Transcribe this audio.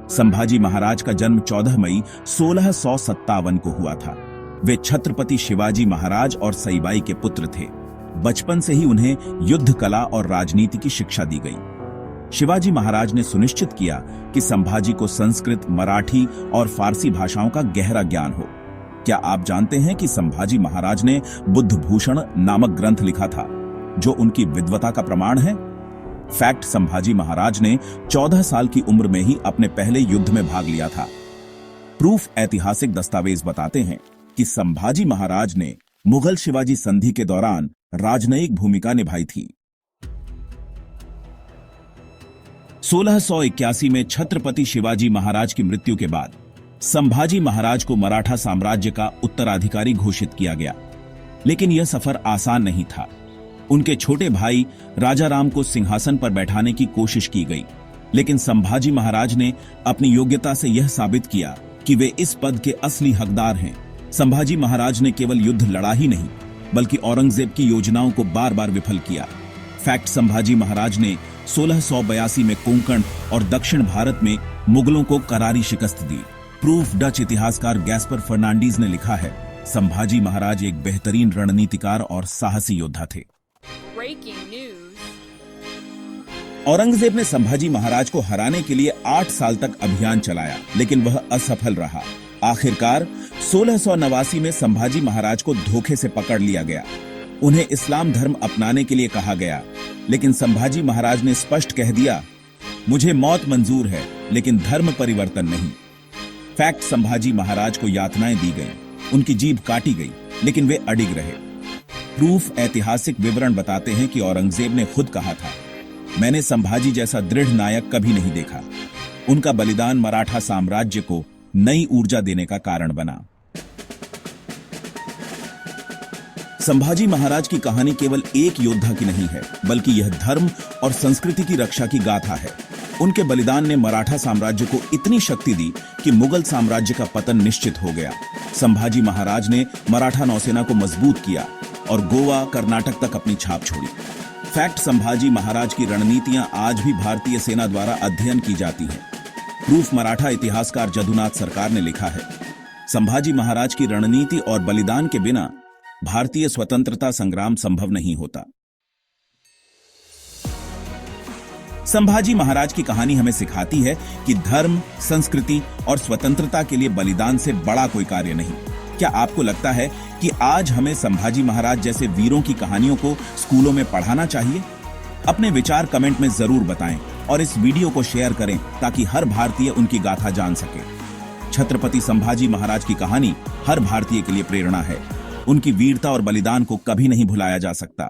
संभाजी महाराज का जन्म 14 मई 1657 को हुआ था। वे छत्रपति शिवाजी महाराज और सईबाई के पुत्र थे। बचपन से ही उन्हें युद्ध कला और राजनीति की शिक्षा दी गई। शिवाजी महाराज ने सुनिश्चित किया कि संभाजी को संस्कृत, मराठी और फारसी भाषाओं का गहरा ज्ञान हो। क्या आप जानते हैं कि संभाजी महाराज ने बुद्ध भूषण नामक ग्रंथ लिखा था, जो उनकी विद्वता का प्रमाण है? फैक्ट: संभाजी महाराज ने 14 साल की उम्र में ही अपने पहले युद्ध में भाग लिया था। प्रूफ: ऐतिहासिक दस्तावेज बताते हैं कि संभाजी महाराज ने मुगल शिवाजी संधि के दौरान राजनयिक भूमिका निभाई थी। 1681 में छत्रपति शिवाजी महाराज की मृत्यु के बाद संभाजी महाराज को मराठा साम्राज्य का उत्तराधिकारी घोषित किया गया, लेकिन यह सफर आसान नहीं था। उनके छोटे भाई राजाराम को सिंहासन पर बैठाने की कोशिश की गई, लेकिन संभाजी महाराज ने अपनी योग्यता से यह साबित किया कि वे इस पद के असली हकदार हैं। संभाजी महाराज ने केवल युद्ध लड़ा ही नहीं, बल्कि औरंगजेब की योजनाओं को बार बार विफल किया। फैक्ट: संभाजी महाराज ने 1682 में कोंकण और दक्षिण भारत में मुगलों को करारी शिकस्त दी। प्रूफ: डच इतिहासकार गैस्पर फर्नांडीज ने लिखा है, संभाजी महाराज एक बेहतरीन रणनीतिकार और साहसी योद्धा थे। औरंगजेब ने संभाजी महाराज को हराने के लिए 8 साल तक अभियान चलाया, लेकिन वह असफल रहा। आखिरकार 1689 में संभाजी महाराज को धोखे से पकड़ लिया गया। उन्हें इस्लाम धर्म अपनाने के लिए कहा गया, लेकिन संभाजी महाराज ने स्पष्ट कह दिया, मुझे मौत मंजूर है, लेकिन धर्म परिवर्तन नहीं। फैक्ट: संभाजी महाराज को यातनाएं दी गईं, उनकी जीभ काटी गई, लेकिन वे अडिग रहे। प्रूफ: ऐतिहासिक विवरण बताते हैं कि औरंगजेब ने खुद कहा था, मैंने संभाजी जैसा दृढ़ नायक कभी नहीं देखा। उनका बलिदान मराठा साम्राज्य को नई ऊर्जा देने का कारण बना। संभाजी महाराज की कहानी केवल एक योद्धा की नहीं है, बल्कि यह धर्म और संस्कृति की रक्षा की गाथा है। उनके बलिदान ने मराठा साम्राज्य को इतनी शक्ति दी कि मुगल साम्राज्य का पतन निश्चित हो गया। संभाजी महाराज ने मराठा नौसेना को मजबूत किया और गोवा, कर्नाटक तक अपनी छाप छोड़ी। फैक्ट: संभाजी महाराज की रणनीतियां आज भी भारतीय सेना द्वारा अध्ययन की जाती हैं। प्रूफ: मराठा इतिहासकार जदुनाथ सरकार ने लिखा है, संभाजी महाराज की रणनीति और बलिदान के बिना भारतीय स्वतंत्रता संग्राम संभव नहीं होता। संभाजी महाराज की कहानी हमें सिखाती है कि धर्म, संस्कृति और स्वतंत्रता के लिए बलिदान से बड़ा कोई कार्य नहीं। क्या आपको लगता है कि आज हमें संभाजी महाराज जैसे वीरों की कहानियों को स्कूलों में पढ़ाना चाहिए? अपने विचार कमेंट में जरूर बताएं और इस वीडियो को शेयर करें ताकि हर भारतीय उनकी गाथा जान सके। छत्रपति संभाजी महाराज की कहानी हर भारतीय के लिए प्रेरणा है। उनकी वीरता और बलिदान को कभी नहीं भुलाया जा सकता।